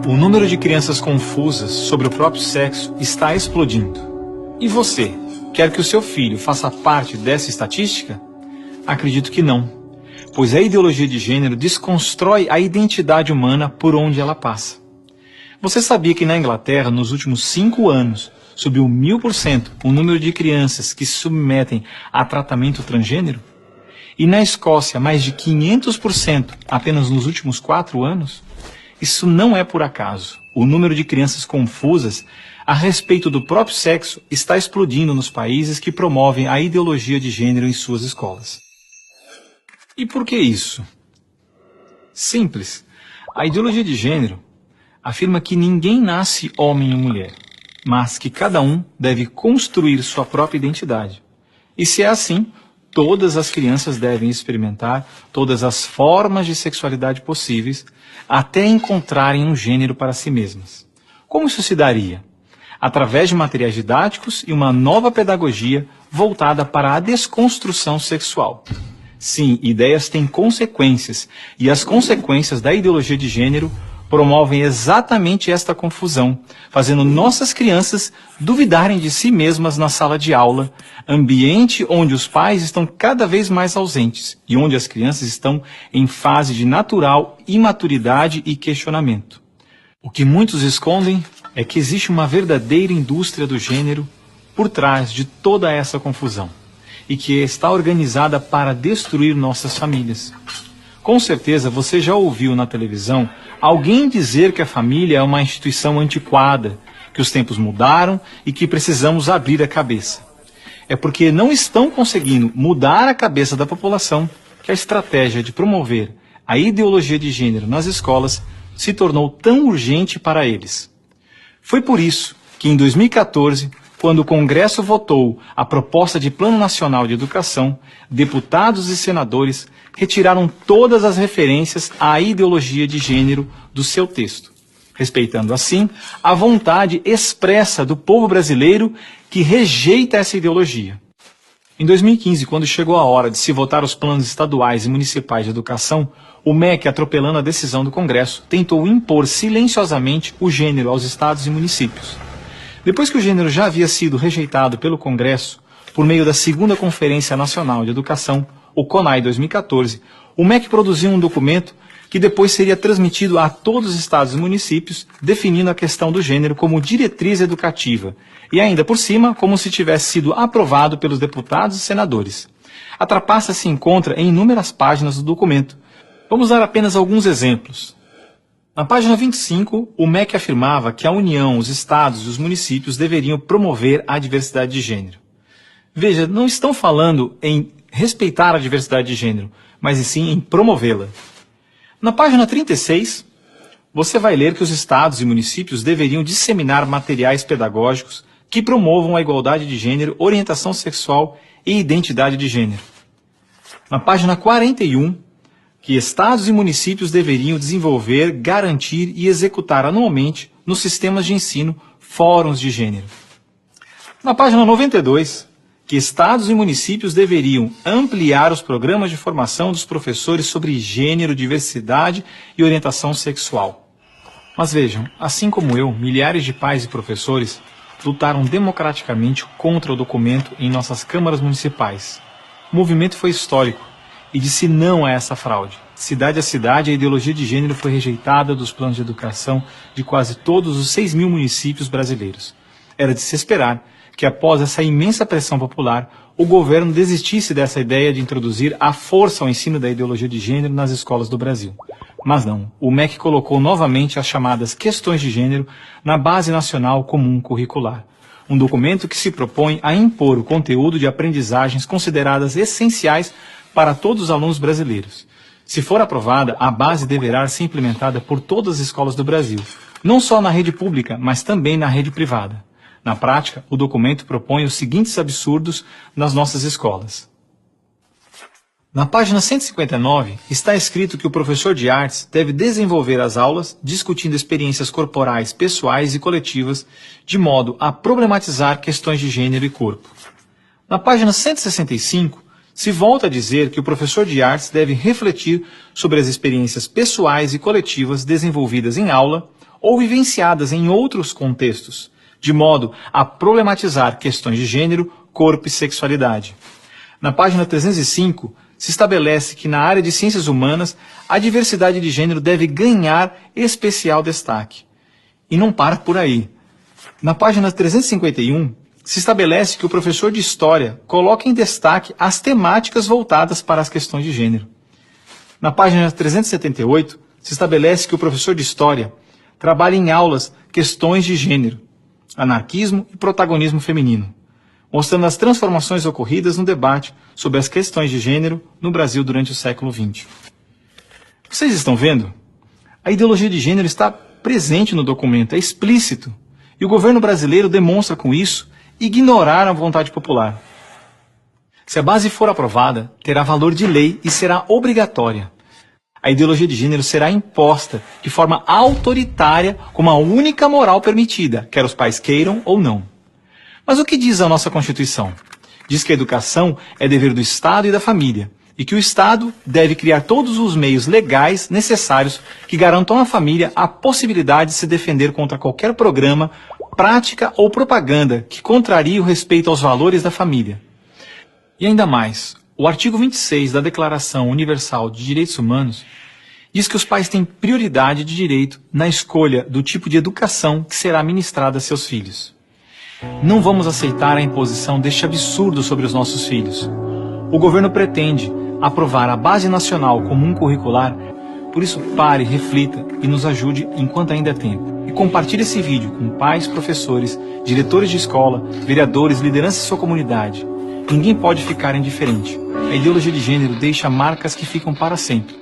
O número de crianças confusas sobre o próprio sexo está explodindo. E você, quer que o seu filho faça parte dessa estatística? Acredito que não, pois a ideologia de gênero desconstrói a identidade humana por onde ela passa. Você sabia que na Inglaterra, nos últimos 5 anos, subiu 1000% o número de crianças que se submetem a tratamento transgênero? E na Escócia, mais de 500% apenas nos últimos 4 anos? Isso não é por acaso. O número de crianças confusas a respeito do próprio sexo está explodindo nos países que promovem a ideologia de gênero em suas escolas. E por que isso? Simples. A ideologia de gênero afirma que ninguém nasce homem ou mulher, mas que cada um deve construir sua própria identidade. E se é assim, todas as crianças devem experimentar todas as formas de sexualidade possíveis até encontrarem um gênero para si mesmas. Como isso se daria? Através de materiais didáticos e uma nova pedagogia voltada para a desconstrução sexual. Sim, ideias têm consequências, e as consequências da ideologia de gênero promovem exatamente esta confusão, fazendo nossas crianças duvidarem de si mesmas na sala de aula, ambiente onde os pais estão cada vez mais ausentes e onde as crianças estão em fase de natural imaturidade e questionamento. O que muitos escondem é que existe uma verdadeira indústria do gênero por trás de toda essa confusão e que está organizada para destruir nossas famílias. Com certeza você já ouviu na televisão alguém dizer que a família é uma instituição antiquada, que os tempos mudaram e que precisamos abrir a cabeça. É porque não estão conseguindo mudar a cabeça da população que a estratégia de promover a ideologia de gênero nas escolas se tornou tão urgente para eles. Foi por isso que em 2014, quando o Congresso votou a proposta de Plano Nacional de Educação, deputados e senadores retiraram todas as referências à ideologia de gênero do seu texto, respeitando assim a vontade expressa do povo brasileiro que rejeita essa ideologia. Em 2015, quando chegou a hora de se votar os planos estaduais e municipais de educação, o MEC, atropelando a decisão do Congresso, tentou impor silenciosamente o gênero aos estados e municípios. Depois que o gênero já havia sido rejeitado pelo Congresso, por meio da segunda Conferência Nacional de Educação, o CONAE 2014, o MEC produziu um documento que depois seria transmitido a todos os estados e municípios, definindo a questão do gênero como diretriz educativa, e ainda por cima, como se tivesse sido aprovado pelos deputados e senadores. A trapaça se encontra em inúmeras páginas do documento. Vamos dar apenas alguns exemplos. Na página 25, o MEC afirmava que a União, os estados e os municípios deveriam promover a diversidade de gênero. Veja, não estão falando em respeitar a diversidade de gênero, mas sim em promovê-la. Na página 36, você vai ler que os estados e municípios deveriam disseminar materiais pedagógicos que promovam a igualdade de gênero, orientação sexual e identidade de gênero. Na página 41, que estados e municípios deveriam desenvolver, garantir e executar anualmente nos sistemas de ensino fóruns de gênero. Na página 92, que estados e municípios deveriam ampliar os programas de formação dos professores sobre gênero, diversidade e orientação sexual. Mas vejam, assim como eu, milhares de pais e professores lutaram democraticamente contra o documento em nossas câmaras municipais. O movimento foi histórico e disse não a essa fraude. Cidade a cidade, a ideologia de gênero foi rejeitada dos planos de educação de quase todos os 6.000 municípios brasileiros. Era de se esperar que após essa imensa pressão popular, o governo desistisse dessa ideia de introduzir à força o ensino da ideologia de gênero nas escolas do Brasil. Mas não, o MEC colocou novamente as chamadas questões de gênero na Base Nacional Comum Curricular, um documento que se propõe a impor o conteúdo de aprendizagens consideradas essenciais para todos os alunos brasileiros. Se for aprovada, a base deverá ser implementada por todas as escolas do Brasil, não só na rede pública, mas também na rede privada. Na prática, o documento propõe os seguintes absurdos nas nossas escolas. Na página 159, está escrito que o professor de artes deve desenvolver as aulas discutindo experiências corporais, pessoais e coletivas, de modo a problematizar questões de gênero e corpo. Na página 165, se volta a dizer que o professor de artes deve refletir sobre as experiências pessoais e coletivas desenvolvidas em aula, ou vivenciadas em outros contextos, de modo a problematizar questões de gênero, corpo e sexualidade. Na página 305, se estabelece que na área de ciências humanas, a diversidade de gênero deve ganhar especial destaque. E não para por aí. Na página 351, se estabelece que o professor de História coloca em destaque as temáticas voltadas para as questões de gênero. Na página 378, se estabelece que o professor de História trabalha em aulas questões de gênero, anarquismo e protagonismo feminino, mostrando as transformações ocorridas no debate sobre as questões de gênero no Brasil durante o século XX. Vocês estão vendo? A ideologia de gênero está presente no documento, é explícito, e o governo brasileiro demonstra com isso ignorar a vontade popular. Se a base for aprovada, terá valor de lei e será obrigatória. A ideologia de gênero será imposta de forma autoritária como a única moral permitida, quer os pais queiram ou não. Mas o que diz a nossa Constituição? Diz que a educação é dever do Estado e da família, e que o Estado deve criar todos os meios legais necessários que garantam à família a possibilidade de se defender contra qualquer programa, prática ou propaganda que contrarie o respeito aos valores da família. E ainda mais, o artigo 26 da Declaração Universal de Direitos Humanos diz que os pais têm prioridade de direito na escolha do tipo de educação que será ministrada a seus filhos. Não vamos aceitar a imposição deste absurdo sobre os nossos filhos. O governo pretende aprovar a Base Nacional Comum Curricular, por isso pare, reflita e nos ajude enquanto ainda é tempo. E compartilhe esse vídeo com pais, professores, diretores de escola, vereadores, lideranças de sua comunidade. Ninguém pode ficar indiferente. A ideologia de gênero deixa marcas que ficam para sempre.